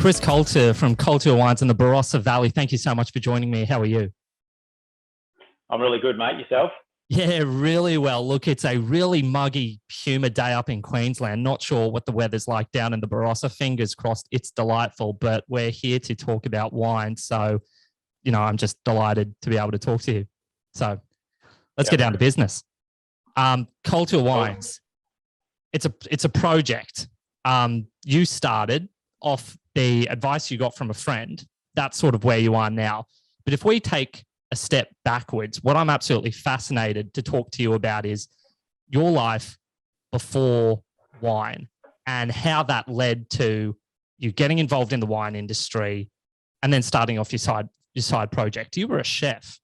Chris Coulter from Coulter Wines in the Barossa Valley. Thank you so much for joining me. How are you? I'm really good, mate. Yourself? Yeah, really well. Look, it's a really muggy, humid day up in Queensland. Not sure what the weather's like down in the Barossa. Fingers crossed it's delightful, but we're here to talk about wine. So, I'm just delighted to be able to talk to you. So let's get down to business. Coulter Wines, it's a project. You started off the advice you got from a friend. That's sort of where you are now. But if we take a step backwards, what I'm absolutely fascinated to talk to you about is your life before wine and how that led to you getting involved in the wine industry and then starting off your side project. You were a chef.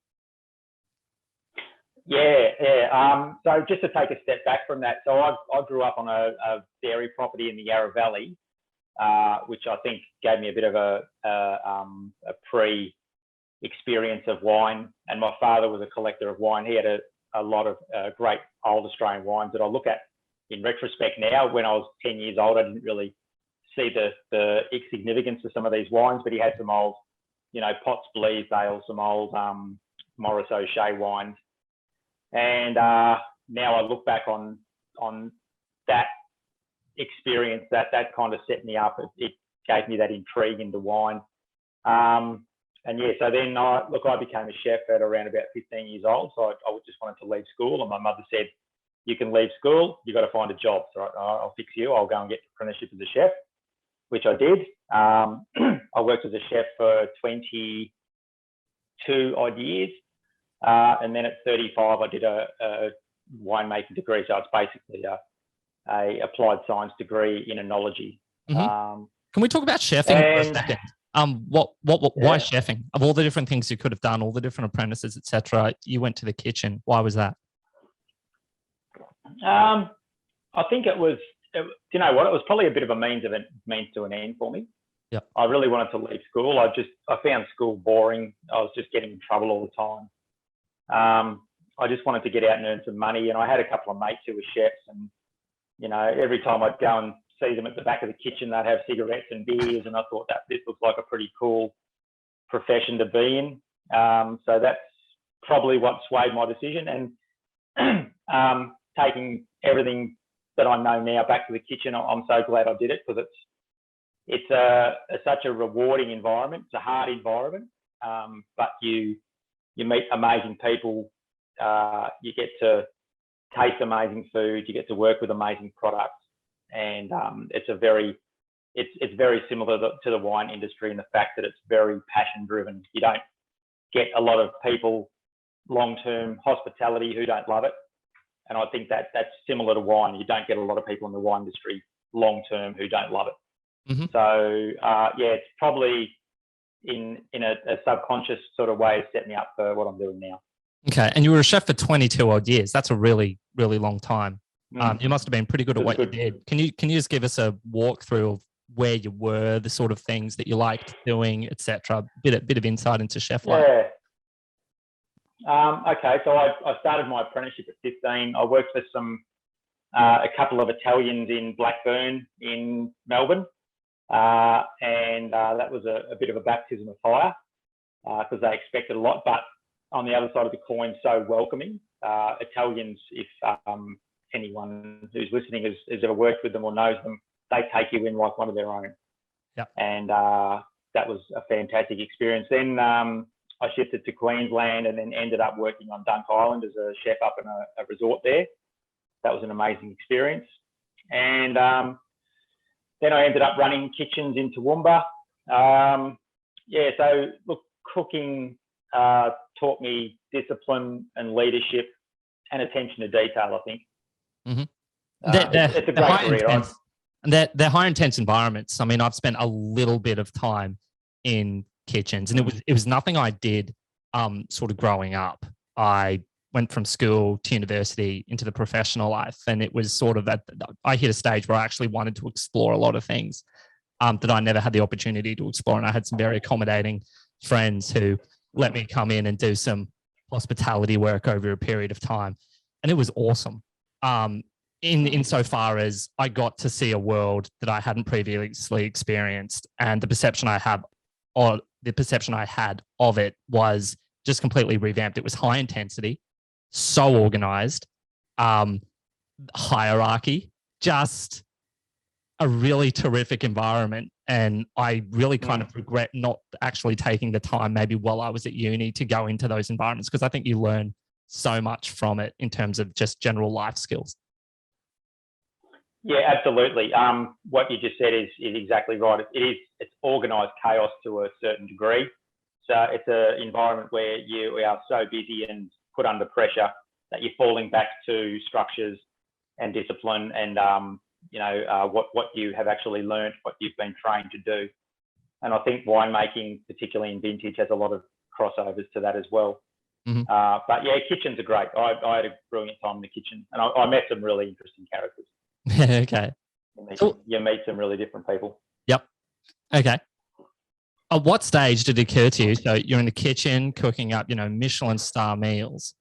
Yeah. So just to take a step back from that, so I grew up on a dairy property in the Yarra Valley, which I think gave me a bit of a pre-experience of wine. And my father was a collector of wine. He had a lot of great old Australian wines that I look at in retrospect now. When I was 10 years old, I didn't really see the significance of some of these wines, but he had some old, Potts Bleasdale, some old Morris O'Shea wines. And now I look back on that experience, that kind of set me up. It gave me that intrigue into wine. So then I became a chef at around about 15 years old. So I just wanted to leave school, and my mother said, "You can leave school, you've got to find a job. So I'll fix you. I'll go and get apprenticeship as a chef," which I did. I worked as a chef for 22 odd years. And then at 35, I did a winemaking degree. So it's basically a applied science degree in enology. Mm-hmm. Can we talk about chefing for a second? Why chefing? Of all the different things you could have done, all the different apprentices, etc., you went to the kitchen. Why was that? I think it was, it was probably a bit of a means to an end for me. Yeah. I really wanted to leave school. I found school boring. I was just getting in trouble all the time. I just wanted to get out and earn some money. And I had a couple of mates who were chefs, and, every time I'd go and see them at the back of the kitchen, they'd have cigarettes and beers. And I thought that this looks like a pretty cool profession to be in. So that's probably what swayed my decision. And taking everything that I know now back to the kitchen, I'm so glad I did it, because it's such a rewarding environment. It's a hard environment, but you meet amazing people. You get to taste amazing food. You get to work with amazing products, and it's very similar to the wine industry in the fact that it's very passion driven. You don't get a lot of people long-term hospitality who don't love it, and I think that's similar to wine. You don't get a lot of people in the wine industry long-term who don't love it. Mm-hmm. So it's probably in a subconscious sort of way set me up for what I'm doing now. Okay. And you were a chef for 22 odd years. That's a really, really long time. You must have been pretty good at what you did. Can you just give us a walkthrough of where you were, the sort of things that you liked doing, etc.? Bit of insight into chef life. Yeah. Okay. So I started my apprenticeship at 15. I worked for a couple of Italians in Blackburn in Melbourne. And that was a bit of a baptism of fire, because they expected a lot, but on the other side of the coin, so welcoming. Italians, if anyone who's listening has ever worked with them or knows them, they take you in like one of their own. Yeah. And that was a fantastic experience. Then I shifted to Queensland and then ended up working on Dunk Island as a chef up in a resort there. That was an amazing experience. And then I ended up running kitchens in Toowoomba. So look, cooking taught me discipline and leadership and attention to detail, I think. Mm-hmm. It's a great career. Intense, and they're high intense environments. I mean, I've spent a little bit of time in kitchens, and it was nothing I did sort of growing up. I went from school to university into the professional life, and it was sort of I hit a stage where I actually wanted to explore a lot of things that I never had the opportunity to explore. And I had some very accommodating friends who let me come in and do some hospitality work over a period of time. And it was awesome. insofar as I got to see a world that I hadn't previously experienced, and the perception I had of it was just completely revamped. It was high intensity, so organized, hierarchy, just a really terrific environment. And I really kind of regret not actually taking the time, maybe while I was at uni, to go into those environments, because I think you learn so much from it in terms of just general life skills. Yeah, absolutely. What you just said is exactly right. It's organised chaos to a certain degree. So it's an environment where we are so busy and put under pressure that you're falling back to structures and discipline and what you have actually learned, what you've been trained to do. And I think winemaking, particularly in vintage, has a lot of crossovers to that as well. Mm-hmm. But yeah, kitchens are great. I had a brilliant time in the kitchen, and I met some really interesting characters. Okay. You meet some really different people. Yep. Okay. At what stage did it occur to you? So you're in the kitchen cooking up, Michelin star meals.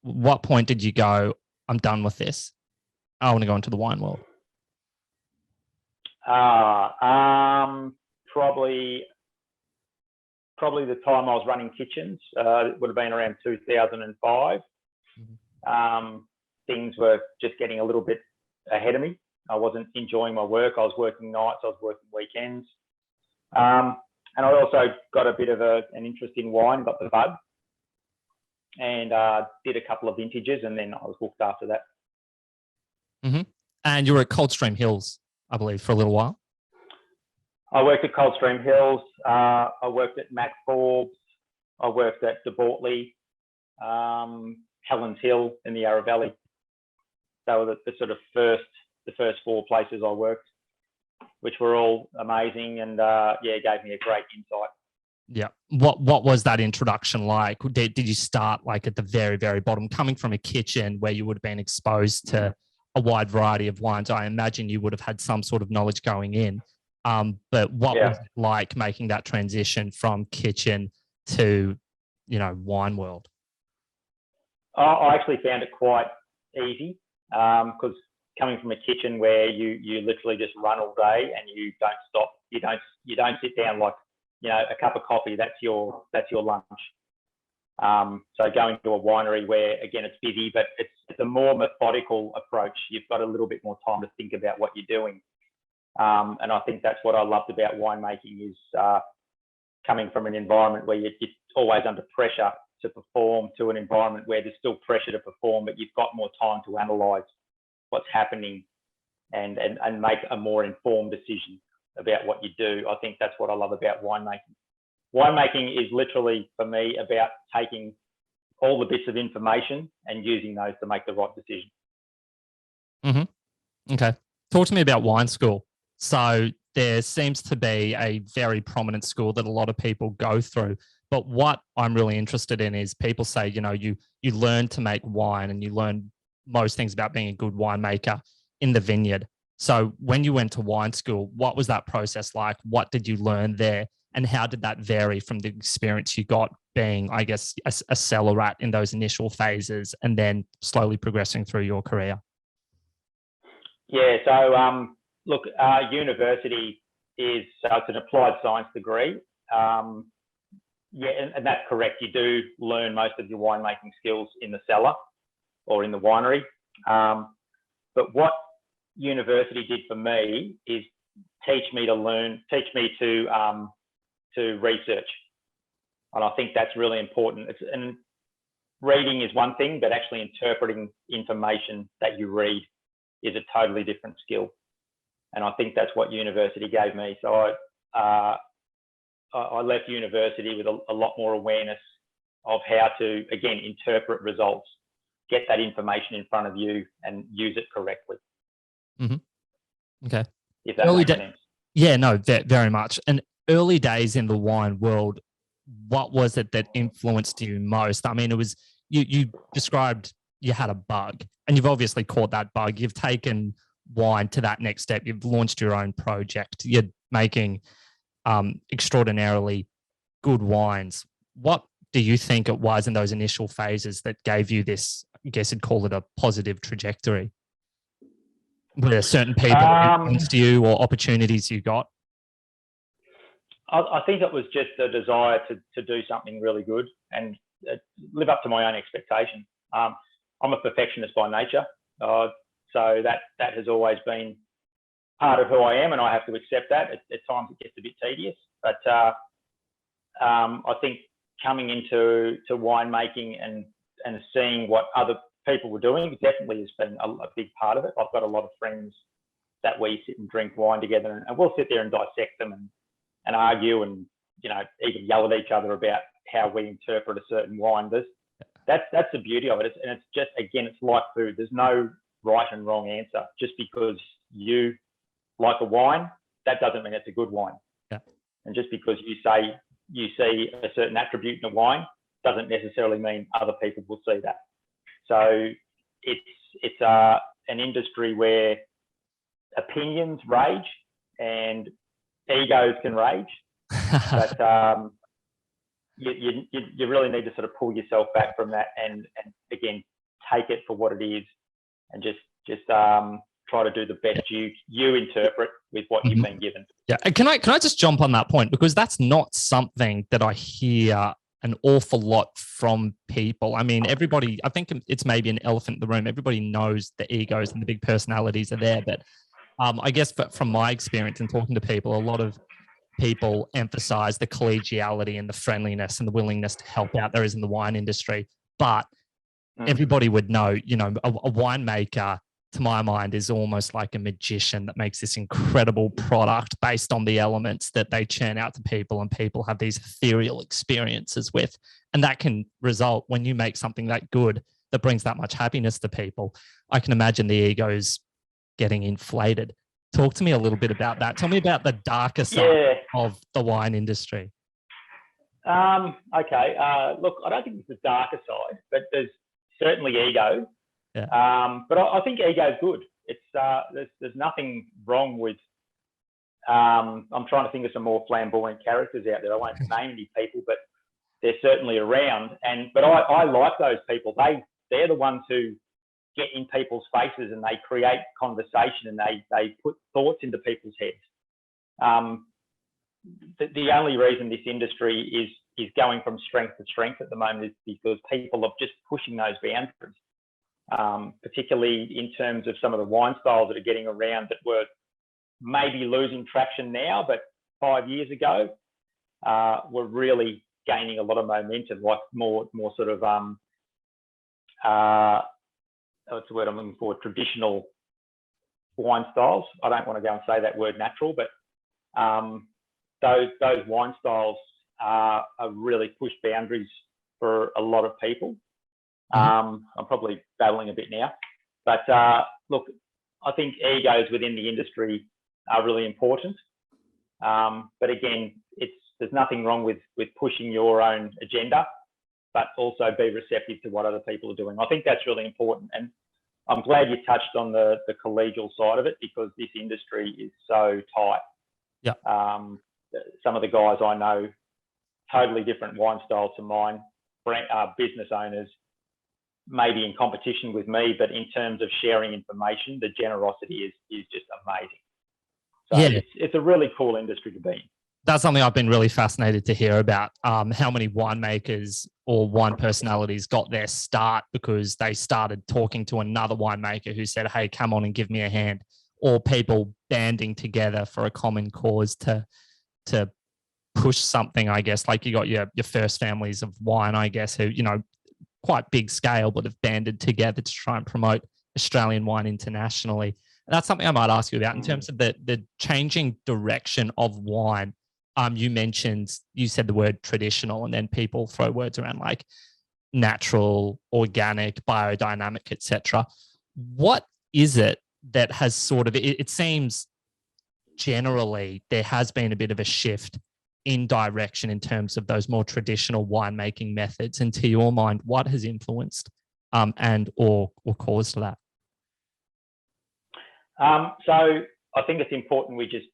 What point did you go, I'm done with this? I want to go into the wine world. Probably the time I was running kitchens. It would have been around 2005. Mm-hmm. Things were just getting a little bit ahead of me. I wasn't enjoying my work. I was working nights. I was working weekends. And I also got a bit of an interest in wine, got the bug, and did a couple of vintages, and then I was hooked after that. Mm-hmm. And you were at Coldstream Hills, I believe, for a little while. I worked at Coldstream Hills. I worked at Mac Forbes. I worked at De Bortley, Helens Hill in the Yarra Valley. They were the first four places I worked, which were all amazing, and gave me a great insight. Yeah. What was that introduction like? Did you start like at the very, very bottom, coming from a kitchen where you would have been exposed to a wide variety of wines? I imagine you would have had some sort of knowledge going in. But what was it like making that transition from kitchen to, wine world? I actually found it quite easy because coming from a kitchen where you literally just run all day and you don't stop, you don't sit down like a cup of coffee. That's your lunch. So going to a winery where again it's busy, but it's a more methodical approach. You've got a little bit more time to think about what you're doing. And I think that's what I loved about winemaking is coming from an environment where you're always under pressure to perform to an environment where there's still pressure to perform, but you've got more time to analyse what's happening and make a more informed decision about what you do. I think that's what I love about winemaking. Winemaking is literally, for me, about taking all the bits of information and using those to make the right decision. Mm-hmm. Okay. Talk to me about wine school. So there seems to be a very prominent school that a lot of people go through. But what I'm really interested in is people say, you learn to make wine and you learn most things about being a good winemaker in the vineyard. So when you went to wine school, what was that process like? What did you learn there? And how did that vary from the experience you got being, I guess, a cellar rat in those initial phases and then slowly progressing through your career? Yeah, so look, university it's an applied science degree. And that's correct. You do learn most of your winemaking skills in the cellar or in the winery. But what university did for me is teach me to research. And I think that's really important. And reading is one thing, but actually interpreting information that you read is a totally different skill. And I think that's what university gave me. So I left university with a lot more awareness of how to, again, interpret results, get that information in front of you and use it correctly. Mm-hmm. Okay. If that makes sense. Yeah, no, very much. And early days in the wine world, what was it that influenced you most? I mean, it was, you described you had a bug and you've obviously caught that bug. You've taken wine to that next step. You've launched your own project. You're making extraordinarily good wines. What do you think it was in those initial phases that gave you this, I guess you'd call it a positive trajectory? Were there certain people influenced you or opportunities you got? I think it was just a desire to do something really good and live up to my own expectations. I'm a perfectionist by nature, so that has always been part of who I am, and I have to accept that. At times it gets a bit tedious, but I think coming into winemaking and seeing what other people were doing definitely has been a big part of it. I've got a lot of friends that we sit and drink wine together, and we'll sit there and dissect them and argue and, you know, even yell at each other about how we interpret a certain wine. That's the beauty of it. And it's just, again, it's like food. There's no right and wrong answer. Just because you like a wine, that doesn't mean it's a good wine. Yeah. And just because you say you see a certain attribute in a wine doesn't necessarily mean other people will see that. So it's an industry where opinions rage and egos can rage, but you really need to sort of pull yourself back from that and again take it for what it is, and just try to do the best you interpret with what you've been given. Yeah, and can I just jump on that point, because that's not something that I hear an awful lot from people. I mean, everybody, I think it's maybe an elephant in the room. Everybody knows the egos and the big personalities are there, but I guess from my experience in talking to people, a lot of people emphasize the collegiality and the friendliness and the willingness to help out there is in the wine industry. But everybody would know, you know, a winemaker, to my mind, is almost like a magician that makes this incredible product based on the elements that they churn out to people, and people have these ethereal experiences with. And that can result, when you make something that good, that brings that much happiness to people, I can imagine the egos getting inflated. Talk to me a little bit about that. Tell me about the darker side of the wine industry. Okay. Look, I don't think it's the darker side, but there's certainly ego. Yeah. But I think ego is good. It's there's nothing wrong with. I'm trying to think of some more flamboyant characters out there. I won't name any people, but they're certainly around. But I like those people. They're the ones who get in people's faces and they create conversation and they put thoughts into people's heads. The only reason this industry is going from strength to strength at the moment is because people are just pushing those boundaries, particularly in terms of some of the wine styles that are getting around that were maybe losing traction now, but 5 years ago were really gaining a lot of momentum, like more sort of what's the word I'm looking for? Traditional wine styles. I don't want to go and say that word natural, but those wine styles are really pushed boundaries for a lot of people. I'm probably babbling a bit now, but look, I think egos within the industry are really important. But again, there's nothing wrong with pushing your own agenda, but also be receptive to what other people are doing. I think that's really important. And I'm glad you touched on the collegial side of it, because this industry is so tight. Yeah. Some of the guys I know, totally different wine styles to mine, business owners, maybe in competition with me, but in terms of sharing information, the generosity is just amazing. So it's a really cool industry to be in. That's something I've been really fascinated to hear about, how many winemakers or wine personalities got their start because they started talking to another winemaker who said, hey, come on and give me a hand, or people banding together for a common cause to push something, I guess. Like you got your first families of wine, I guess, who, you know, quite big scale, but have banded together to try and promote Australian wine internationally. And that's something I might ask you about in terms of the changing direction of wine. You said the word traditional, and then people throw words around like natural, organic, biodynamic, etc. What is it that has sort of, it seems generally there has been a bit of a shift in direction in terms of those more traditional winemaking methods. And to your mind, what has influenced and or caused that? So I think it's important we just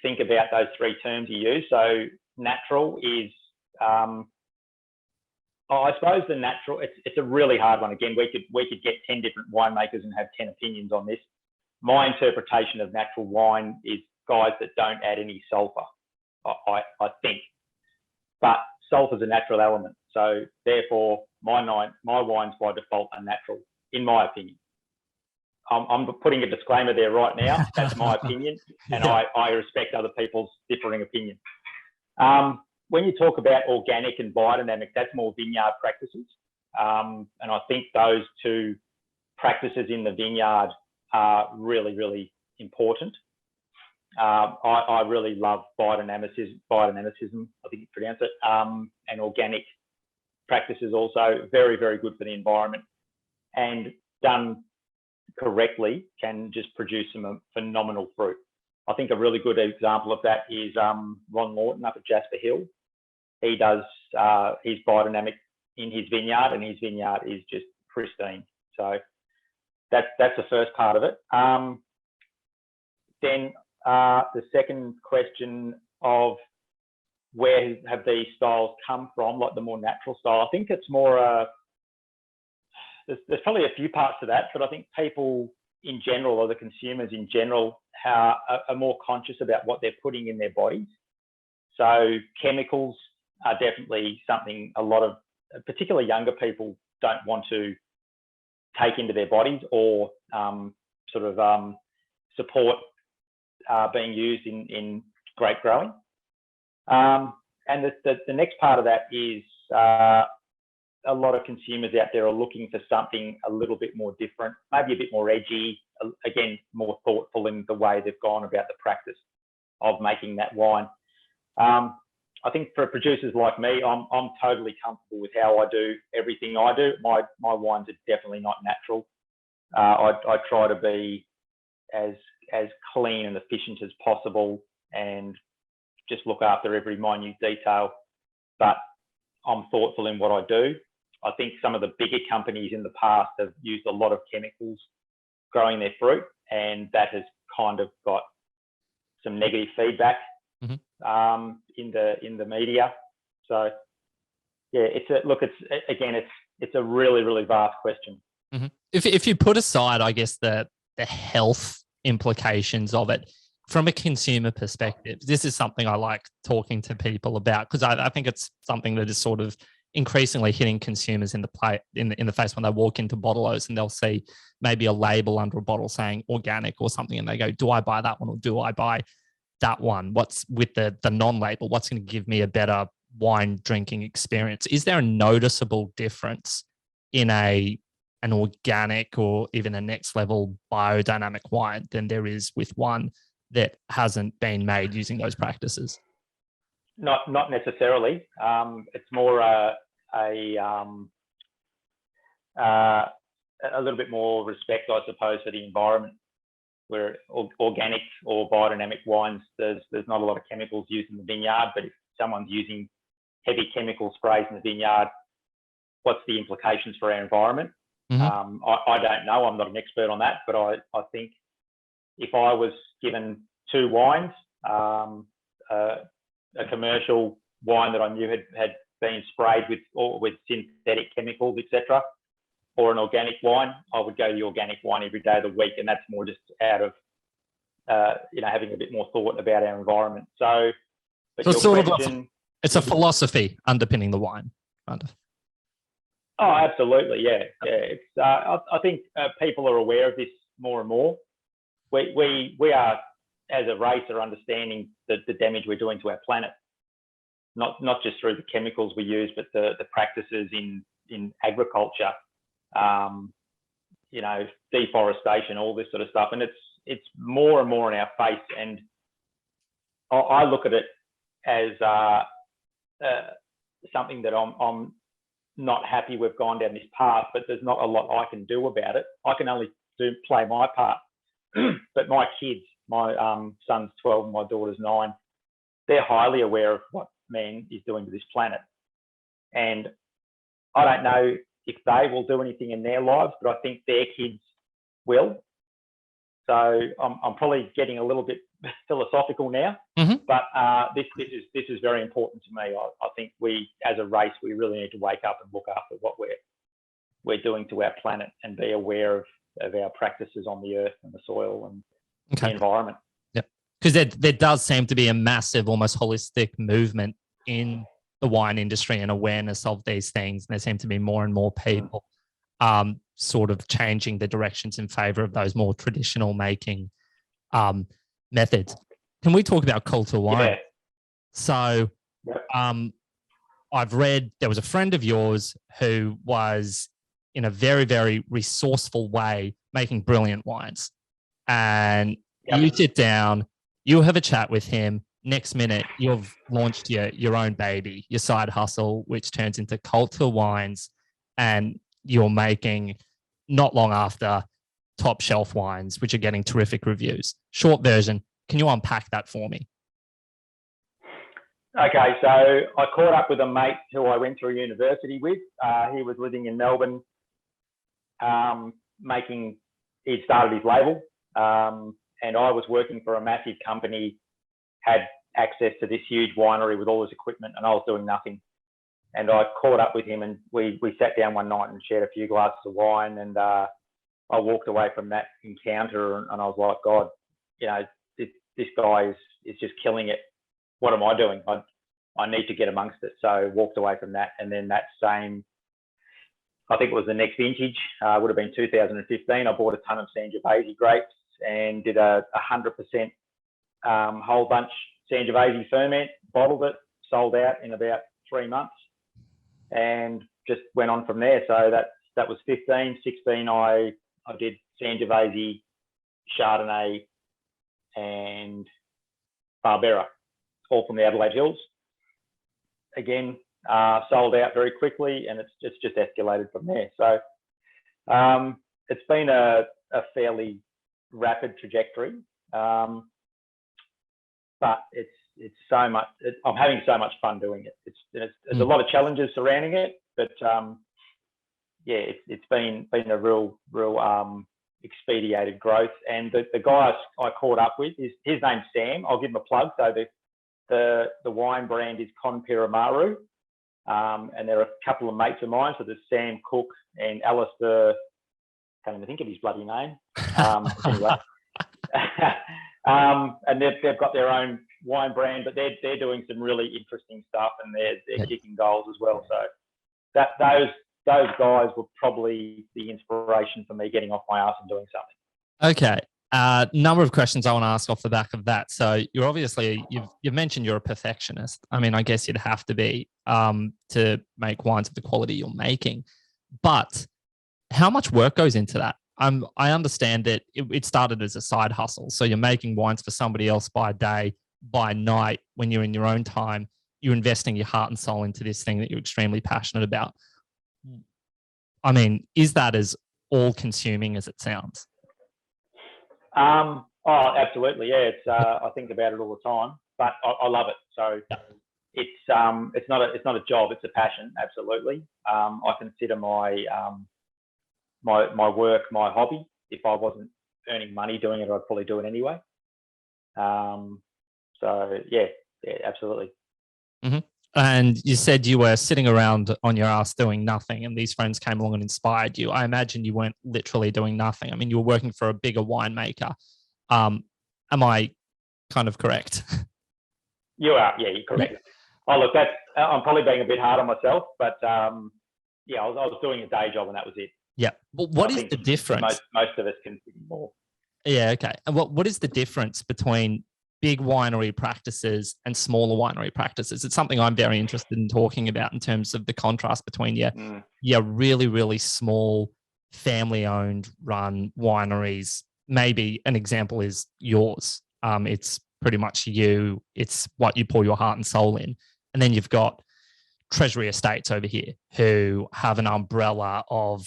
think about those three terms you use. So natural is, I suppose the natural, it's a really hard one. Again, we could get 10 different winemakers and have 10 opinions on this. my interpretation of natural wine is guys that don't add any sulfur, I think. But sulfur is a natural element. So therefore, my wines by default are natural, in my opinion. I'm putting a disclaimer there right now. That's my opinion, and yeah. I respect other people's differing opinions. When you talk about organic and biodynamic, that's more vineyard practices. And I think those two practices in the vineyard are really, really important. I really love biodynamicism, I think you pronounce it, and organic practices also very, very good for the environment, and done correctly can just produce some phenomenal fruit. I think a really good example of that is Ron Lawton up at Jasper Hill. He does his biodynamic in his vineyard, and his vineyard is just pristine. So that's the first part of it. Then the second question of where have these styles come from, like the more natural style, I think it's more, there's probably a few parts to that, but I think people in general, or the consumers in general, are more conscious about what they're putting in their bodies. So chemicals are definitely something a lot of, particularly younger people, don't want to take into their bodies or support being used in grape growing. And the next part of that is a lot of consumers out there are looking for something a little bit more different, maybe a bit more edgy, again, more thoughtful in the way they've gone about the practice of making that wine. I think for producers like me, I'm totally comfortable with how I do everything I do. My wines are definitely not natural. I try to be as clean and efficient as possible and just look after every minute detail. But I'm thoughtful in what I do. I think some of the bigger companies in the past have used a lot of chemicals growing their fruit, and that has kind of got some negative feedback in the media. So yeah, it's a really, really vast question. Mm-hmm. If you put aside, I guess, the health implications of it from a consumer perspective, this is something I like talking to people about, because I think it's something that is sort of increasingly hitting consumers in the face when they walk into bottle-os, and they'll see maybe a label under a bottle saying organic or something, and they go, do I buy that one or do I buy that one? What's with the non-label? What's going to give me a better wine drinking experience? Is there a noticeable difference in an organic or even a next level biodynamic wine than there is with one that hasn't been made using those practices? Not necessarily. It's more a little bit more respect, I suppose, for the environment. Where organic or biodynamic wines, there's not a lot of chemicals used in the vineyard, but if someone's using heavy chemical sprays in the vineyard, what's the implications for our environment? Mm-hmm. I don't know. I'm not an expert on that, but I think if I was given two wines, a commercial wine that I knew had been sprayed with synthetic chemicals, etc., or an organic wine, I would go the organic wine every day of the week, and that's more just out of having a bit more thought about our environment. So it's sort of it's a philosophy underpinning the wine, kind of. Oh, absolutely, yeah. It's, I think people are aware of this more and more. We are, as a race, are understanding the damage we're doing to our planet, not just through the chemicals we use, but the practices in agriculture, deforestation, all this sort of stuff, and it's more and more in our face. And I look at it as something that I'm not happy we've gone down this path, but there's not a lot I can do about it. I can only play my part. But my kids, my son's 12 and my daughter's 9, they're highly aware of what man is doing to this planet. And I don't know if they will do anything in their lives, but I think their kids will. So I'm probably getting a little bit philosophical now, but this is very important to me. I think we, as a race, we really need to wake up and look after what we're doing to our planet and be aware of our practices on the earth and the soil and Okay. the environment. Yep. Because there does seem to be a massive, almost holistic movement in the wine industry and awareness of these things. And there seem to be more and more people sort of changing the directions in favor of those more traditional making methods. Can we talk about Coulter Wines? Yeah. So Yep. I've read there was a friend of yours who was in a very, very resourceful way making brilliant wines. And you sit down, you have a chat with him. Next minute, you've launched your own baby, your side hustle, which turns into Coulter Wines. And you're making, not long after, top shelf wines, which are getting terrific reviews. Short version, can you unpack that for me? Okay, so I caught up with a mate who I went through university with. He was living in Melbourne, he'd started his label, and I was working for a massive company, had access to this huge winery with all this equipment, and I was doing nothing. And I caught up with him, and we sat down one night and shared a few glasses of wine, and I walked away from that encounter, and I was like, God, you know, this guy is just killing it. What am I doing? I need to get amongst it. So walked away from that. And then that same, I think it was the next vintage, would have been 2015. I bought a ton of Sangiovese grapes and did a 100% whole bunch Sangiovese ferment, bottled it, sold out in about 3 months, and just went on from there. So that was 15. 16, I did Sangiovese, Chardonnay, and Barbera, all from the Adelaide Hills. Again, sold out very quickly, and it's just escalated from there. So it's been a fairly rapid trajectory, but it's so much. I'm having so much fun doing it. There's a lot of challenges surrounding it, but it's been a real expedited growth. And the guy I caught up with, his name's Sam. I'll give him a plug. So the wine brand is Conpiramaru, and there are a couple of mates of mine. So there's Sam Cook and Alistair. Can't even think of his bloody name. Anyway, and they've got their own wine brand, but they're doing some really interesting stuff, and they're kicking goals as well. So those guys were probably the inspiration for me getting off my ass and doing something. Okay. Number of questions I want to ask off the back of that. So you're obviously, you've mentioned you're a perfectionist. I mean, I guess you'd have to be to make wines of the quality you're making. But how much work goes into that? I understand that it started as a side hustle. So you're making wines for somebody else by day, by night, when you're in your own time. You're investing your heart and soul into this thing that you're extremely passionate about. I mean, is that as all-consuming as it sounds? Oh, absolutely, yeah. It's I think about it all the time, but I love it. So it's not a job; it's a passion. Absolutely. I consider my work my hobby. If I wasn't earning money doing it, I'd probably do it anyway. So yeah, absolutely. Mm-hmm. And you said you were sitting around on your ass doing nothing, and these friends came along and inspired you. I imagine you weren't literally doing nothing. I mean, you were working for a bigger winemaker. Am I kind of correct? You are, yeah, you're correct. Oh, look, I'm probably being a bit hard on myself, but I was doing a day job, and that was it. Yeah. Well, what is the difference? Most of us can do more. Yeah. Okay. And what is the difference between big winery practices and smaller winery practices? It's something I'm very interested in talking about in terms of the contrast between your really, really small family-owned run wineries. Maybe an example is yours. It's pretty much you. It's what you pour your heart and soul in. And then you've got Treasury Estates over here who have an umbrella of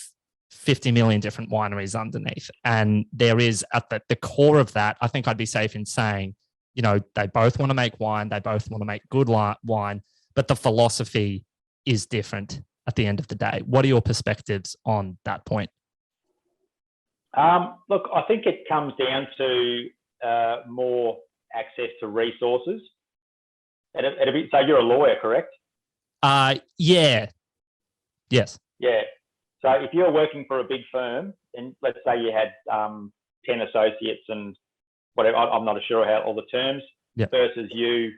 50 million different wineries underneath. And there is at the core of that, I think I'd be safe in saying, you know, they both want to make wine. They both want to make good wine, but the philosophy is different at the end of the day. What are your perspectives on that point? Look, I think it comes down to more access to resources. So you're a lawyer, correct? Yeah. Yes. Yeah. So if you're working for a big firm, and let's say you had 10 associates and whatever, I'm not sure how all the terms, versus you,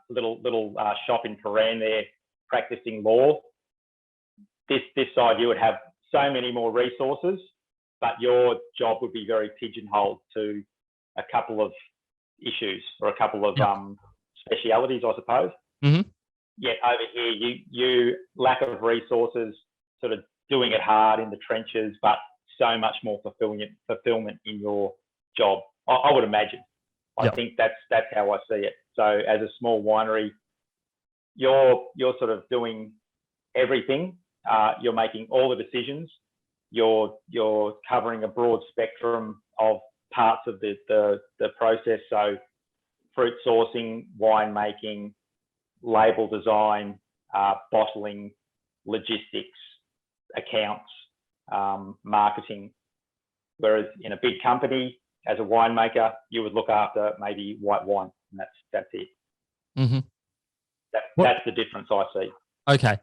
little shop in Koran there practicing law. This side, you would have so many more resources, but your job would be very pigeonholed to a couple of issues or a couple of specialities, I suppose. Mm-hmm. Yet over here, you lack of resources, sort of doing it hard in the trenches, but so much more fulfillment in your job. I would imagine. I think that's how I see it. So as a small winery, you're sort of doing everything. You're making all the decisions. You're covering a broad spectrum of parts of the process. So fruit sourcing, wine making, label design, bottling, logistics, accounts, marketing. Whereas in a big company, as a winemaker, you would look after maybe white wine, and that's it. Mm-hmm. That's the difference I see. Okay.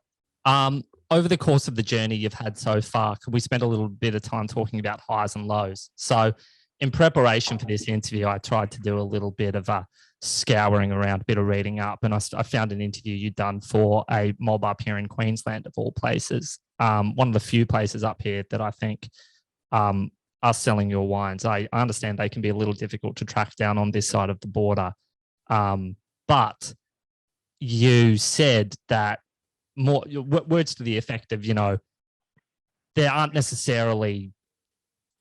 Over the course of the journey you've had so far, could we spend a little bit of time talking about highs and lows? So in preparation for this interview, I tried to do a little bit of a scouring around, a bit of reading up, and I found an interview you'd done for a mob up here in Queensland, of all places. One of the few places up here that I think are selling your wines. I understand they can be a little difficult to track down on this side of the border. But you said that more words to the effect of, there aren't necessarily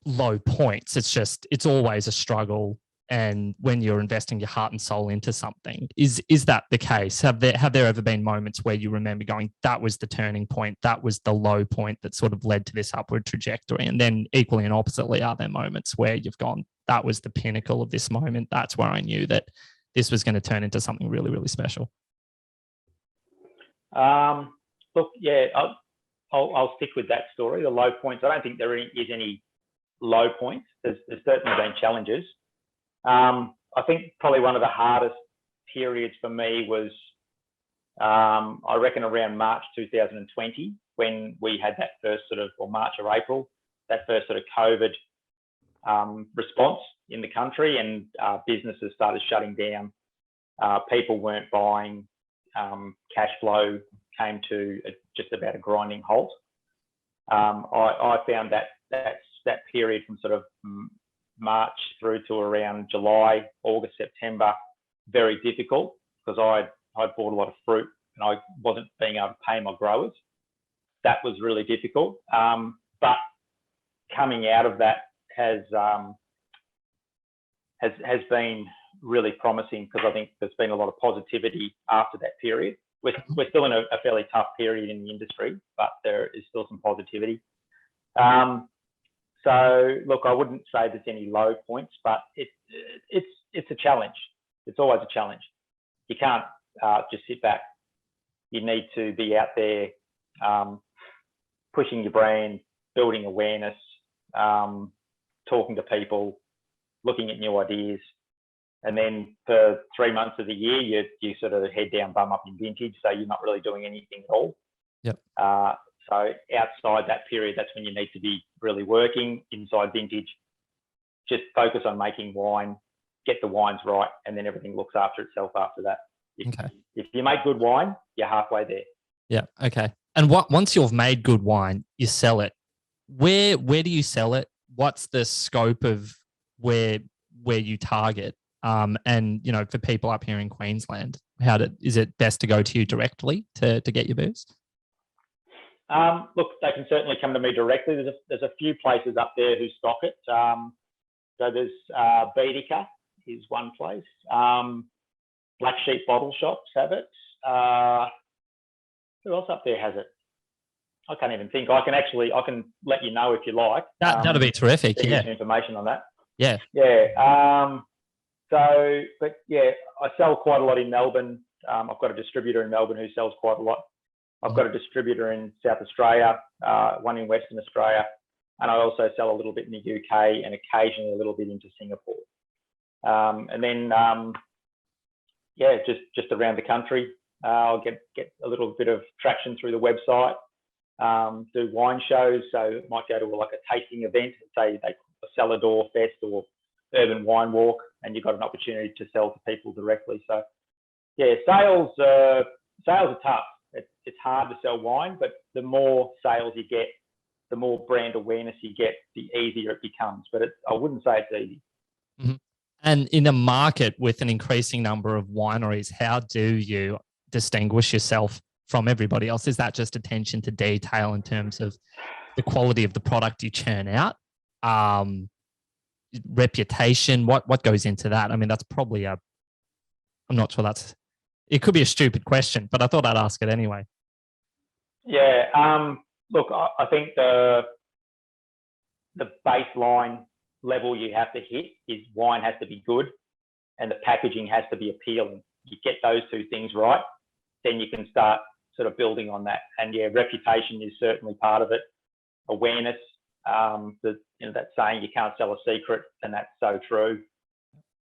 low points. It's always a struggle. And when you're investing your heart and soul into something, is that the case? Have there ever been moments where you remember going, that was the turning point, that was the low point that sort of led to this upward trajectory? And then equally and oppositely, are there moments where you've gone, that was the pinnacle of this moment, that's where I knew that this was going to turn into something really, really special? Look, yeah, I'll stick with that story. The low points, I don't think there is any low points. There's certainly been challenges. I think probably one of the hardest periods for me was, I reckon around March 2020, when we had that first sort of, or March or April, that first sort of COVID response in the country, and businesses started shutting down. People weren't buying. Cash flow came to just about a grinding halt. I found that period from sort of March through to around July, August, September, very difficult, because I'd bought a lot of fruit and I wasn't being able to pay my growers. That was really difficult. But coming out of that has been really promising, because I think there's been a lot of positivity after that period. We're still in a fairly tough period in the industry, but there is still some positivity. So look, I wouldn't say there's any low points, but it's a challenge. It's always a challenge. You can't just sit back. You need to be out there, pushing your brand, building awareness, talking to people, looking at new ideas. And then for 3 months of the year, you sort of head down, bum up in vintage, so you're not really doing anything at all. Yep. So outside that period, that's when you need to be really working. Inside vintage, just focus on making wine, get the wines right, and then everything looks after itself after that. If you make good wine, you're halfway there. Yeah. Okay. And once you've made good wine, you sell it. Where do you sell it? What's the scope of where you target? And for people up here in Queensland, is it best to go to you directly to get your booze? Look, they can certainly come to me directly. There's a few places up there who stock it. So there's Bedica is one place. Black Sheep Bottle Shops have it. Who else up there has it? I can't even think. I can let you know if you like. That'd be terrific. Yeah. Some information on that. Yeah. Yeah. But yeah, I sell quite a lot in Melbourne. I've got a distributor in Melbourne who sells quite a lot. I've got a distributor in South Australia, one in Western Australia, and I also sell a little bit in the UK and occasionally a little bit into Singapore. And then, just around the country, I'll get a little bit of traction through the website. do wine shows. So it might go to like a tasting event, say they a cellar door fest or urban wine walk, and you've got an opportunity to sell to people directly. So yeah, sales are tough. It's hard to sell wine, but the more sales you get, the more brand awareness you get, the easier it becomes. But I wouldn't say it's easy. Mm-hmm. And in a market with an increasing number of wineries, how do you distinguish yourself from everybody else? Is that just attention to detail in terms of the quality of the product you churn out? Reputation, what goes into that? I mean, that's probably I'm not sure it could be a stupid question, but I thought I'd ask it anyway. Yeah. Look, I think the baseline level you have to hit is wine has to be good and the packaging has to be appealing. You get those two things right, then you can start sort of building on that. And yeah, reputation is certainly part of it. Awareness, that saying you can't sell a secret, and that's so true.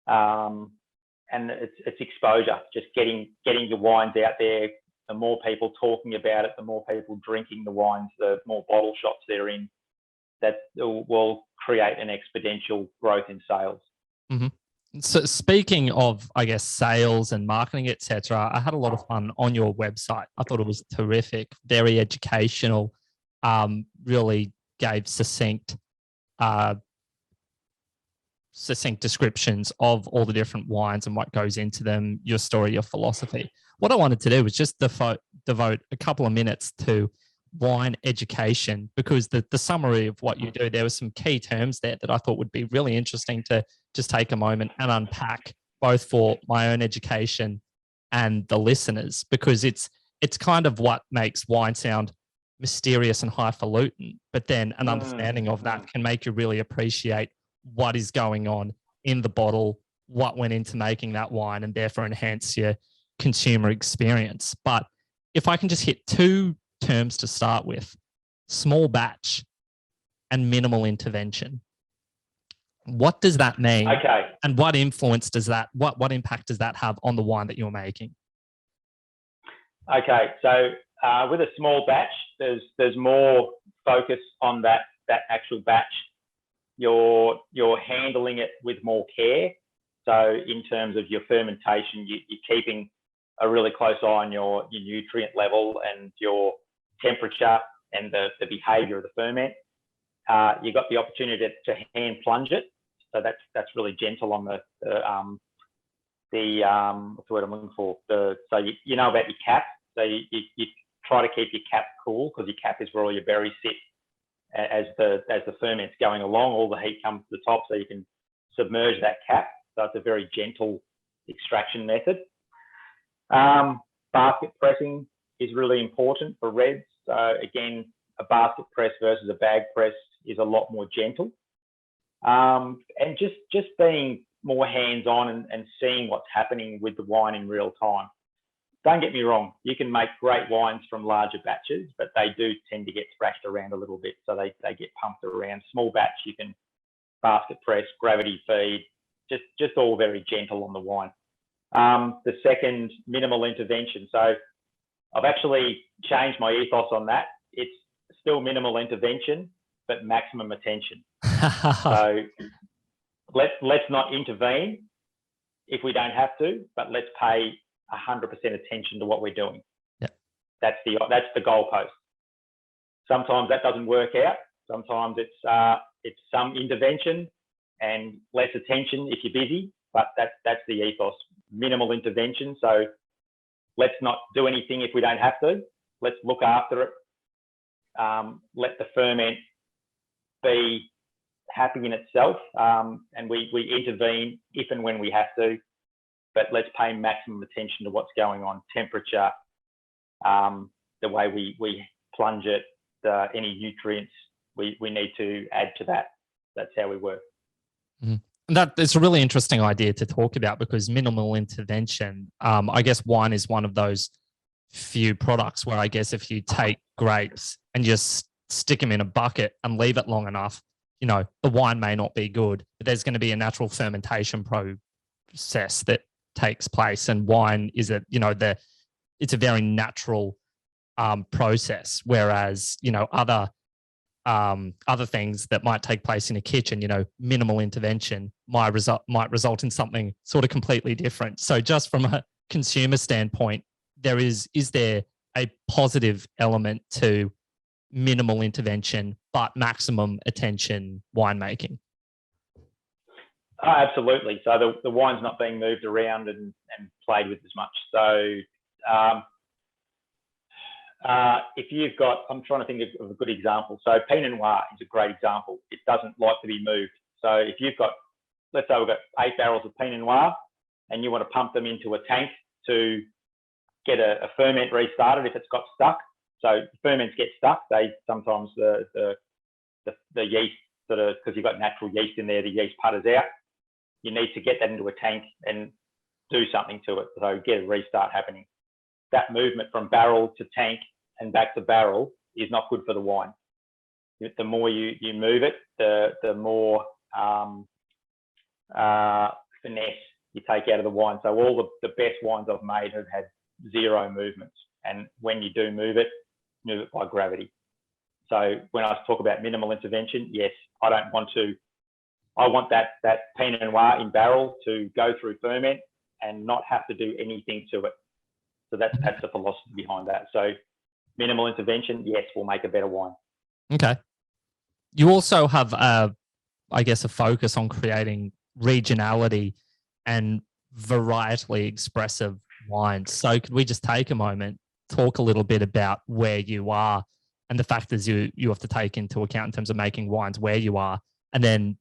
And it's exposure, just getting your wines out there. The more people talking about it, the more people drinking the wines, the more bottle shops they're in. That will create an exponential growth in sales. Mm-hmm. So speaking of, I guess, sales and marketing, etc., I had a lot of fun on your website. I thought it was terrific, very educational, really gave succinct descriptions of all the different wines and what goes into them, your story, your philosophy. What I wanted to do was just devote a couple of minutes to wine education, because the summary of what you do, there were some key terms there that I thought would be really interesting to just take a moment and unpack, both for my own education and the listeners, because it's kind of what makes wine sound mysterious and highfalutin, but then an understanding of that can make you really appreciate what is going on in the bottle, what went into making that wine, and therefore enhance your consumer experience. But if I can just hit two terms to start with: small batch and minimal intervention. What does that mean? Okay. And what influence does that, what impact does that have on the wine that you're making? Okay, so with a small batch, there's more focus on that actual batch. You're handling it with more care. So in terms of your fermentation, you're keeping a really close eye on your nutrient level and your temperature and the behavior of the ferment. You've got the opportunity to hand plunge it. So that's really gentle on the what's the word I'm looking for? So you know about your cap. So you try to keep your cap cool, because your cap is where all your berries sit. As the ferment's going along, all the heat comes to the top, so you can submerge that cap. So it's a very gentle extraction method. Basket pressing is really important for reds. So again, a basket press versus a bag press is a lot more gentle. And just being more hands-on and seeing what's happening with the wine in real time. Don't get me wrong, you can make great wines from larger batches, but they do tend to get thrashed around a little bit, so they get pumped around. Small batch, you can basket press, gravity feed, just all very gentle on the wine. The second, minimal intervention. So I've actually changed my ethos on that. It's still minimal intervention, but maximum attention. So let's not intervene if we don't have to, but let's pay 100% attention to what we're doing. Yep. That's the goalpost. Sometimes that doesn't work out. Sometimes it's some intervention and less attention if you're busy, but that's the ethos. Minimal intervention. So let's not do anything if we don't have to. Let's look after it. Let the ferment be happy in itself, and we intervene if and when we have to. But let's pay maximum attention to what's going on, temperature, the way we plunge it, any nutrients we need to add to that. That's how we work. Mm-hmm. It's a really interesting idea to talk about, because minimal intervention, I guess wine is one of those few products where I guess if you take grapes and just stick them in a bucket and leave it long enough, the wine may not be good, but there's going to be a natural fermentation process that takes place, and wine is it's a very natural process, whereas other things that might take place in a kitchen, minimal intervention might result in something sort of completely different. So just from a consumer standpoint, is there a positive element to minimal intervention but maximum attention winemaking? Oh, absolutely. So the wine's not being moved around and played with as much. So if you've got, I'm trying to think of a good example. So Pinot Noir is a great example. It doesn't like to be moved. So if you've got, let's say we've got 8 barrels of Pinot Noir and you want to pump them into a tank to get a ferment restarted if it's got stuck. So ferments get stuck. Sometimes the yeast because you've got natural yeast in there, the yeast putters out. You need to get that into a tank and do something to it. So get a restart happening. That movement from barrel to tank and back to barrel is not good for the wine. The more you move it, the more finesse you take out of the wine. So all the best wines I've made have had 0 movements. And when you do move it by gravity. So when I talk about minimal intervention, yes, I want that Pinot Noir in barrel to go through ferment and not have to do anything to it. So that's the philosophy behind that. So minimal intervention, yes, will make a better wine. Okay. You also have, I guess, a focus on creating regionality and varietally expressive wines. So could we just take a moment, talk a little bit about where you are and the factors you have to take into account in terms of making wines where you are, and then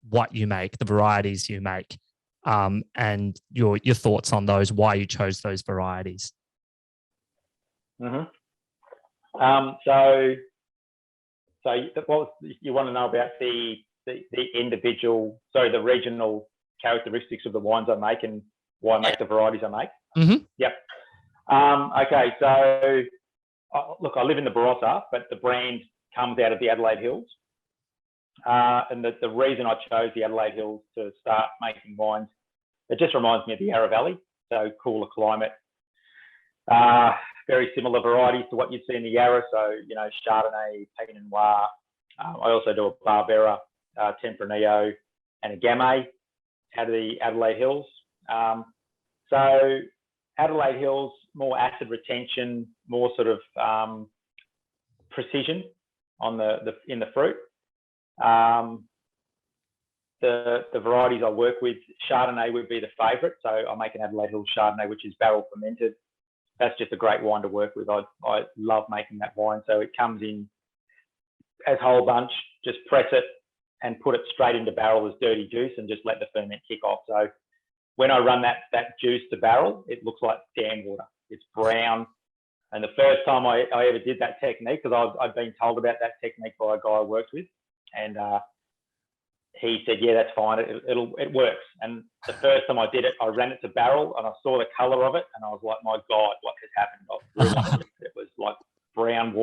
what you make, the varieties you make, and your thoughts on those, why you chose those varieties. Mm-hmm. So what you want to know about the regional characteristics of the wines I make and why I make the varieties I make? Mm-hmm. Yep. Okay, so look, I live in the Barossa, but the brand comes out of the Adelaide Hills. And the reason I chose the Adelaide Hills to start making wines, it just reminds me of the Yarra Valley, so cooler climate. Very similar varieties to what you'd see in the Yarra, so, Chardonnay, Pinot Noir. I also do a Barbera, Tempranillo, and a Gamay out of the Adelaide Hills. So Adelaide Hills, more acid retention, more sort of precision on in the fruit. The varieties I work with, Chardonnay would be the favourite. So I make an Adelaide Hills Chardonnay, which is barrel fermented. That's just a great wine to work with. I love making that wine. So it comes in as whole bunch, just press it and put it straight into barrel as dirty juice and just let the ferment kick off. So when I run that juice to barrel, it looks like dam water. It's brown. And the first time I ever did that technique, because I'd been told about that technique by a guy I worked with, and he said, yeah, that's fine. It works. And the first time I did it, I ran it to barrel and I saw the color of it. And I was like, my God, what has happened? It was like brown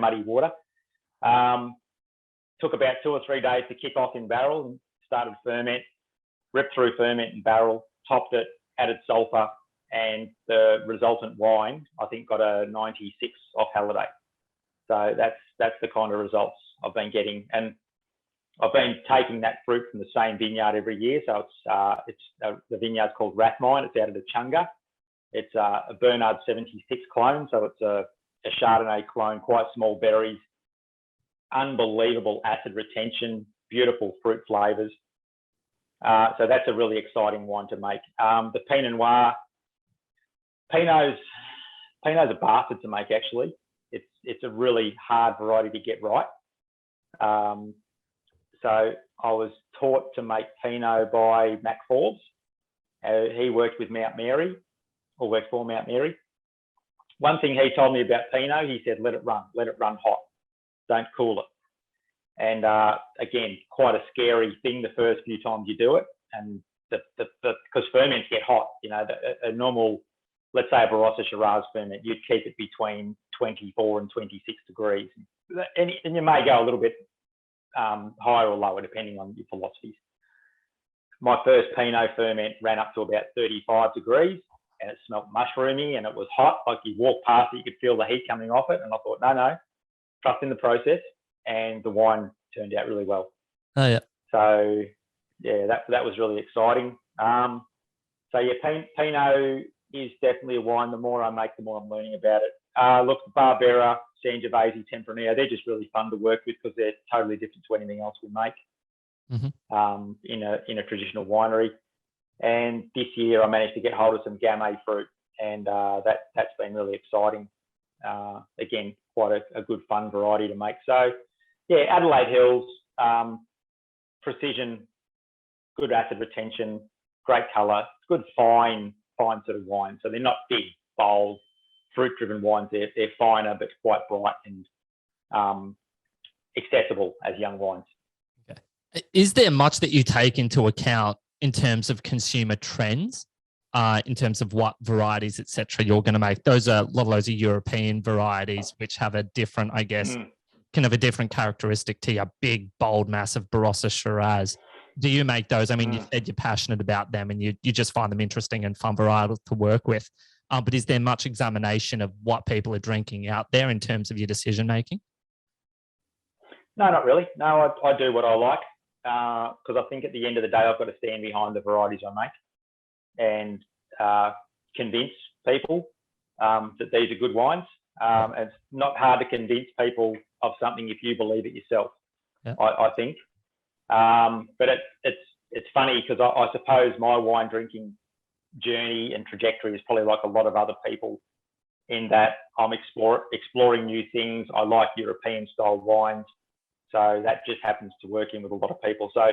muddy water. Took about 2 or 3 days to kick off in barrel and started ferment, ripped through ferment in barrel, topped it, added sulfur, and the resultant wine, I think, got a 96 off Halliday. So that's the kind of results I've been getting. And I've been taking that fruit from the same vineyard every year. So the vineyard's called Rathmine. It's out of the Chunga. It's a Bernard 76 clone. So it's a Chardonnay clone, quite small berries, unbelievable acid retention, beautiful fruit flavors. So that's a really exciting wine to make. The Pinot Noir, Pinot's a bastard to make, actually. It's a really hard variety to get right. So I was taught to make Pinot by Mac Forbes. He worked with Mount Mary, or worked for Mount Mary. One thing he told me about Pinot, he said, let it run hot, don't cool it. And again, quite a scary thing the first few times you do it. And because ferments get hot, a normal, let's say a Barossa Shiraz ferment, you'd keep it between 24 and 26 degrees. And you may go a little bit higher or lower, depending on your philosophies. My first Pinot ferment ran up to about 35 degrees. and it smelled mushroomy and it was hot. Like you walk past it, you could feel the heat coming off it. And I thought, no, trust in the process. And the wine turned out really well. Oh, yeah. So, yeah, that was really exciting. So, yeah, Pinot is definitely a wine. The more I make, the more I'm learning about it. Look, Barbera, Sangiovese, Tempranillo, they're just really fun to work with because they're totally different to anything else we make in a traditional winery. And this year I managed to get hold of some Gamay fruit, and that's been really exciting. Again, quite a good fun variety to make. So, yeah, Adelaide Hills, precision, good acid retention, great colour, good fine sort of wine. So they're not big, bold, fruit-driven wines. They're finer, but quite bright and accessible as young wines. Okay. Is there much that you take into account in terms of consumer trends, in terms of what varieties, etc., you're going to make? A lot of those are European varieties, which have a different, I guess, kind of a different characteristic to your big, bold, massive Barossa Shiraz. Do you make those? I mean, you said you're passionate about them and you just find them interesting and fun varietals to work with. But is there much examination of what people are drinking out there in terms of your decision making? No, not really. No, I do what I like because I think at the end of the day, I've got to stand behind the varieties I make and convince people that these are good wines. And it's not hard to convince people of something if you believe it yourself, I think. But it's funny because I suppose my wine drinking journey and trajectory is probably like a lot of other people in that I'm exploring new things. I like European style wines. So that just happens to work in with a lot of people. So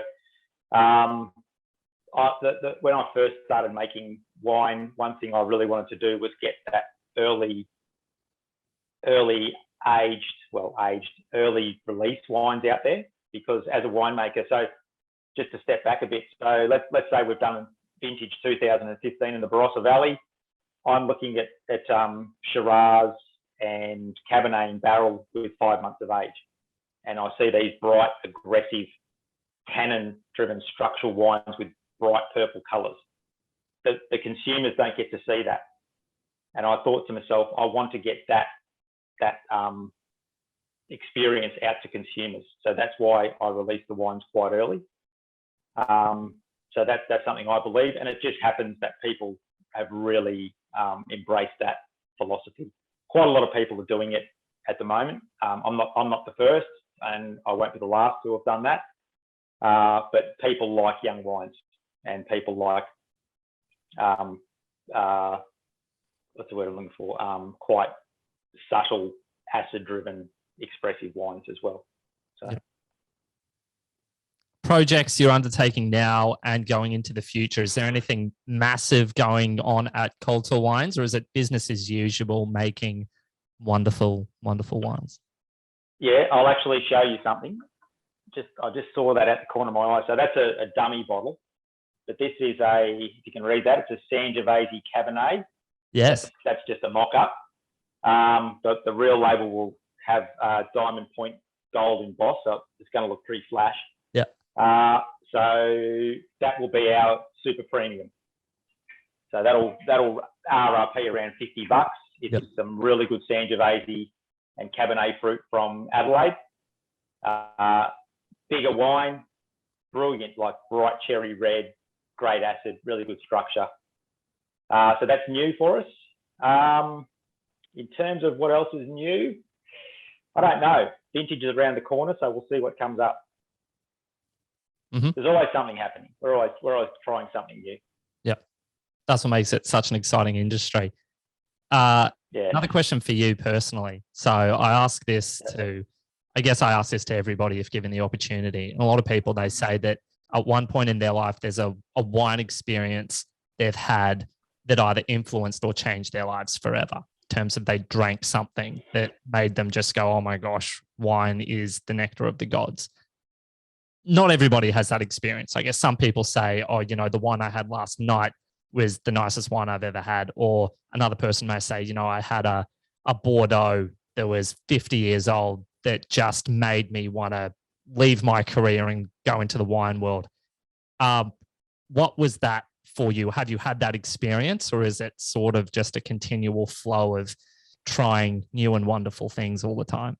when I first started making wine, one thing I really wanted to do was get that early release wines out there, because as a winemaker, so just to step back a bit, so let's say we've done vintage 2015 in the Barossa Valley. I'm looking at Shiraz and Cabernet in barrel with 5 months of age. And I see these bright, aggressive, tannin-driven structural wines with bright purple colours. The consumers don't get to see that. And I thought to myself, I want to get that experience out to consumers. So that's why I released the wines quite early. So that's something I believe, and it just happens that people have really embraced that philosophy. Quite a lot of people are doing it at the moment. I'm not the first, and I won't be the last to have done that. But people like young wines, and people like what's the word I'm looking for? Quite subtle, acid-driven, expressive wines as well. So. Yep. Projects you're undertaking now and going into the future, is there anything massive going on at Coulter Wines, or is it business as usual, making wonderful, wonderful wines? Yeah, I'll actually show you something. I just saw that at the corner of my eye. So that's a dummy bottle, but this is if you can read that, it's a Sangiovese Cabernet. Yes. That's just a mock-up. But the real label will have diamond point gold embossed, so it's going to look pretty flash. Yeah. So that will be our super premium. So that'll RRP around $50. It's some really good Sangiovese and Cabernet fruit from Adelaide. Bigger wine, brilliant, like bright cherry red, great acid, really good structure. So that's new for us. In terms of what else is new, I don't know. Vintage is around the corner, so we'll see what comes up. Mm-hmm. There's always something happening. We're always trying something new. Yep. That's what makes it such an exciting industry. Another question for you personally. So I ask this to everybody if given the opportunity. And a lot of people, they say that at one point in their life, there's a wine experience they've had that either influenced or changed their lives forever. In terms of they drank something that made them just go, oh my gosh, wine is the nectar of the gods. Not everybody has that experience. I guess some people say, oh, the wine I had last night was the nicest wine I've ever had. Or another person may say, I had a Bordeaux that was 50 years old that just made me want to leave my career and go into the wine world. What was that for you? Have you had that experience, or is it sort of just a continual flow of trying new and wonderful things all the time?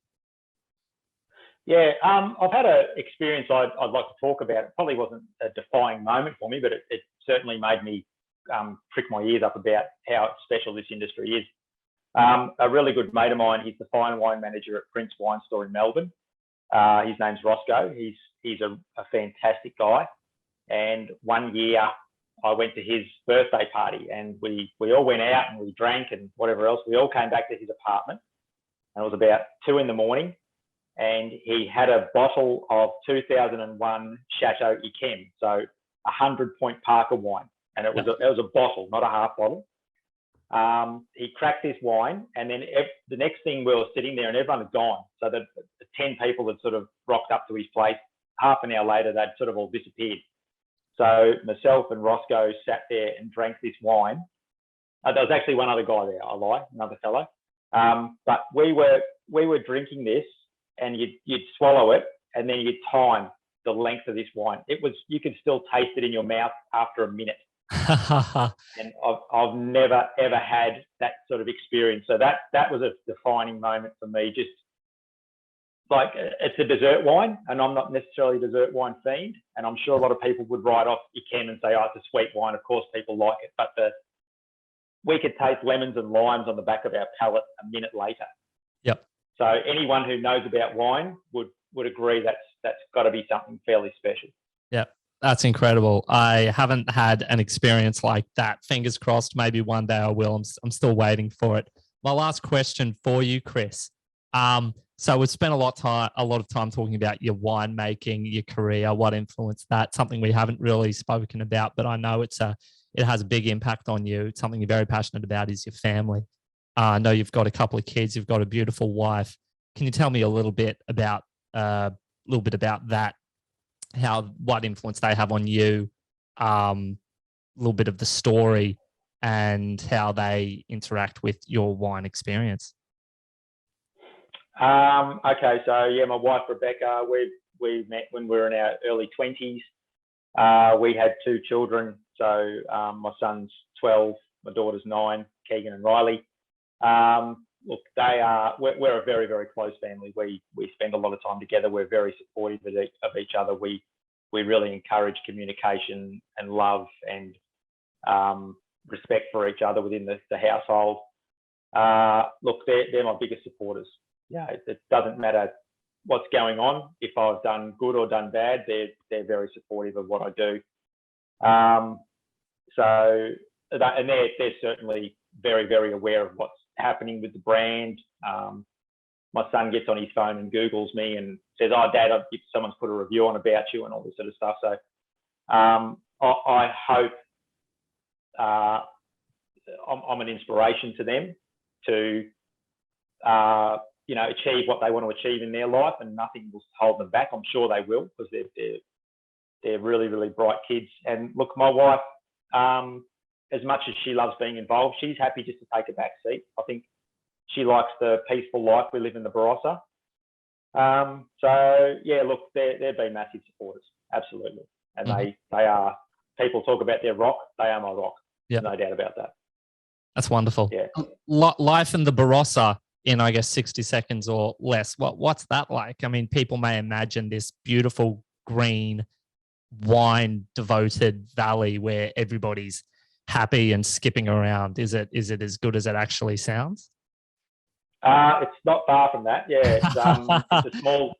Yeah, I've had an experience I'd like to talk about. It probably wasn't a defining moment for me, but it certainly made me prick my ears up about how special this industry is. A really good mate of mine, he's the fine wine manager at Prince Wine Store in Melbourne. His name's Roscoe. He's a fantastic guy. And one year I went to his birthday party, and we all went out and we drank and whatever else. We all came back to his apartment, and it was about 2 a.m. And he had a bottle of 2001 Chateau Yquem, so 100-point Parker wine, and it was a bottle, not a half bottle. He cracked this wine, and then the next thing, we were sitting there and everyone had gone. So the 10 people had sort of rocked up to his place. Half an hour later, they'd sort of all disappeared. So myself and Roscoe sat there and drank this wine. There was actually one other guy there, I lie, another fellow. But we were drinking this, and you'd swallow it, and then you'd time the length of this wine. You could still taste it in your mouth after a minute. And I've never ever had that sort of experience. So that was a defining moment for me. Just like, it's a dessert wine, and I'm not necessarily a dessert wine fiend, and I'm sure a lot of people would write off Yquem and say, oh, it's a sweet wine. Of course, people like it, but we could taste lemons and limes on the back of our palate a minute later. Yep. So anyone who knows about wine would agree that's got to be something fairly special. Yep. That's incredible. I haven't had an experience like that. Fingers crossed, maybe one day I will. I'm still waiting for it. My last question for you, Chris. So we've spent a lot of time talking about your winemaking, your career, what influenced that. Something we haven't really spoken about, but I know it has a big impact on you. It's something you're very passionate about is your family. I know you've got a couple of kids. You've got a beautiful wife. Can you tell me a little bit about that? What influence they have on you, a little bit of the story, and how they interact with your wine experience. Okay, so yeah, my wife Rebecca, we met when we were in our early 20s. We had 2 children. So my son's 12, my daughter's 9, Keegan and Riley. Look, we're a very, very close family. We spend a lot of time together. We're very supportive of each other. We really encourage communication and love and respect for each other within the household. Look, they're my biggest supporters. Yeah, it doesn't matter what's going on. If I've done good or done bad, they're very supportive of what I do. And they're certainly very, very aware of what's happening with the brand. My son gets on his phone and Googles me and says, "Oh, Dad, someone's put a review on about you," and all this sort of stuff. So I hope I'm an inspiration to them to achieve what they want to achieve in their life, and nothing will hold them back. I'm sure they will, because they're really, really bright kids. And look, my wife, as much as she loves being involved, she's happy just to take a back seat. I think she likes the peaceful life we live in the Barossa. So yeah, look, they've been massive supporters, absolutely. And they are, people talk about their rock, they are my rock. Yep. No doubt about that. That's wonderful. Yeah. Life in the Barossa in, I guess, 60 seconds or less. What's that like? I mean, people may imagine this beautiful green wine devoted valley where everybody's happy and skipping around. Is it as good as it actually sounds? It's not far from that. Yeah, it's a small.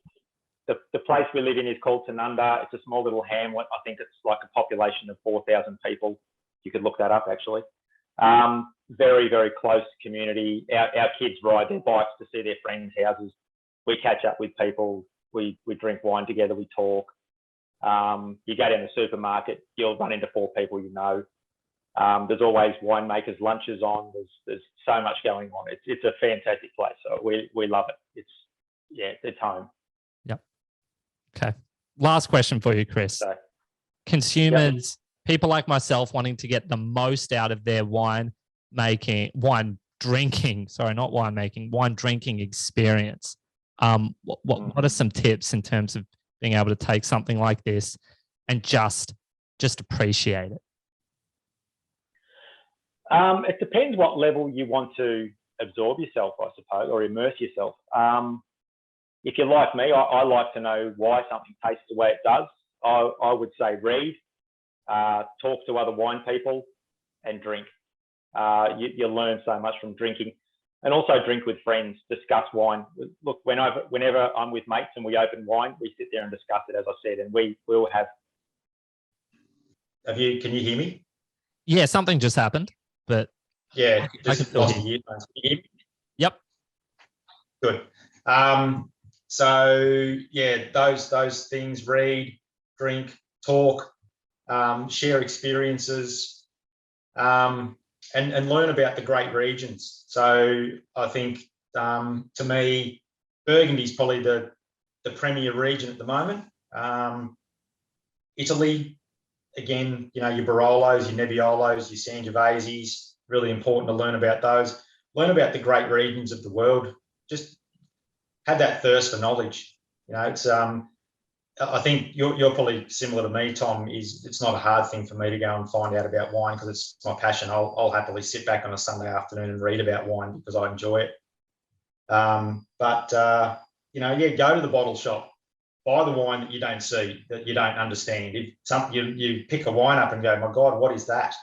The place we live in is called Tanunda. It's a small little hamlet. I think it's like a population of 4,000 people. You could look that up, actually. Very, very close community. Our kids ride their bikes to see their friends' houses. We catch up with people. We drink wine together. We talk. You go down the supermarket, you'll run into 4 people you know. There's always winemakers' lunches on. There's so much going on. It's a fantastic place. So we love it. It's home. Yep. Okay. Last question for you, Chris. So, consumers, people like myself wanting to get the most out of their wine drinking experience. What are some tips in terms of being able to take something like this and just appreciate it? It depends what level you want to absorb yourself, I suppose, or immerse yourself. If you're like me, I like to know why something tastes the way it does. I would say read, talk to other wine people, and drink. You learn so much from drinking, and also drink with friends. Discuss wine. Look, whenever I'm with mates and we open wine, we sit there and discuss it, as I said, and we'll have. Can you hear me? Yeah, something just happened, but yeah, just lost hear the earphones. Can you hear me? Yep. Good. So yeah, those things: read, drink, talk, share experiences, and learn about the great regions. So I think, to me, Burgundy is probably the premier region at the moment. Italy, again, your Barolos, your Nebbiolos, your Sangioveses, really important to learn about those. Learn about the great regions of the world. Just have that thirst for knowledge. It's I think you're probably similar to me, Tom. It's not a hard thing for me to go and find out about wine because it's my passion. I'll happily sit back on a Sunday afternoon and read about wine because I enjoy it. Go to the bottle shop, buy the wine that you don't see, that you don't understand. If you pick a wine up and go, my God, what is that?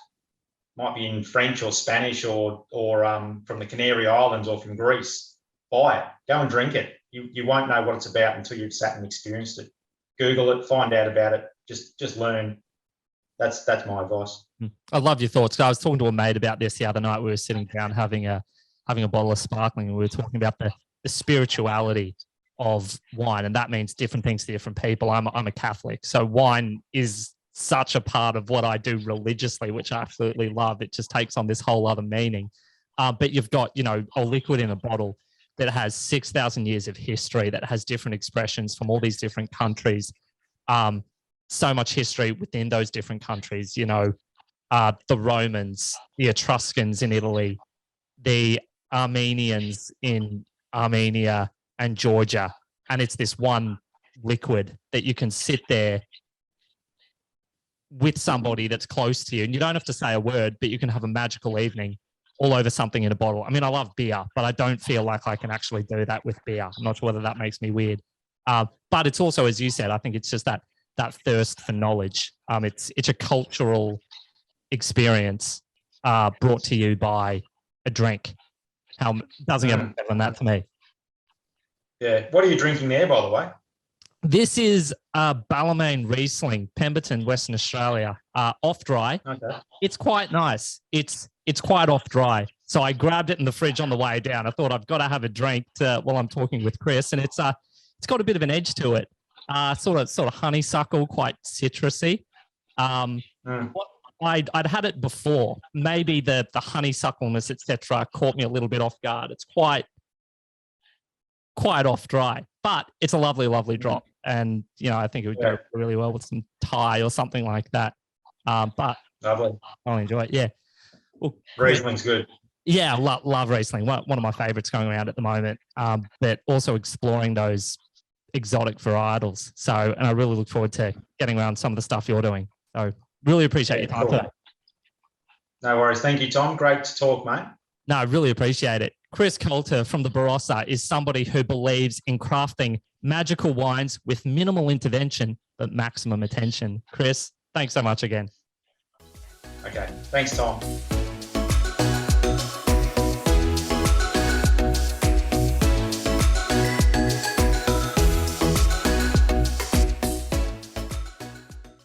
Might be in French or Spanish or from the Canary Islands or from Greece. Buy it. Go and drink it. You won't know what it's about until you've sat and experienced it. Google it, find out about it. Just learn. That's my advice. I love your thoughts. I was talking to a mate about this the other night. We were sitting down having a bottle of sparkling, and we were talking about the spirituality of wine, and that means different things to different people. I'm a Catholic, so wine is such a part of what I do religiously, which I absolutely love. It just takes on this whole other meaning. But you've got, a liquid in a bottle that has 6,000 years of history, that has different expressions from all these different countries. So much history within those different countries, the Romans, the Etruscans in Italy, the Armenians in Armenia and Georgia. And it's this one liquid that you can sit there with somebody that's close to you, and you don't have to say a word, but you can have a magical evening all over something in a bottle. I mean, I love beer, but I don't feel like I can actually do that with beer. I'm not sure whether that makes me weird. But it's also, as you said, I think it's just that thirst for knowledge. It's a cultural experience brought to you by a drink. How doesn't get better than that to me? Yeah. What are you drinking there, by the way? This is Balmain Riesling, Pemberton, Western Australia, off dry. Okay. It's quite nice. It's quite off dry. So I grabbed it in the fridge on the way down. I thought I've got to have a drink while I'm talking with Chris, and it's got a bit of an edge to it. Sort of honeysuckle, quite citrusy. I'd had it before. Maybe the honeysuckleness, etc., caught me a little bit off guard. It's quite off dry, but it's a lovely, lovely drop. And, I think it would go really well with some Thai or something like that. But lovely. I'll enjoy it. Yeah. Well, Riesling's good. Yeah, love Riesling. One of my favorites going around at the moment. But also exploring those exotic varietals. So, and I really look forward to getting around some of the stuff you're doing. So really appreciate your time today. No worries. Thank you, Tom. Great to talk, mate. No, I really appreciate it. Chris Coulter from the Barossa is somebody who believes in crafting magical wines with minimal intervention, but maximum attention. Chris, thanks so much again. Okay. Thanks, Tom.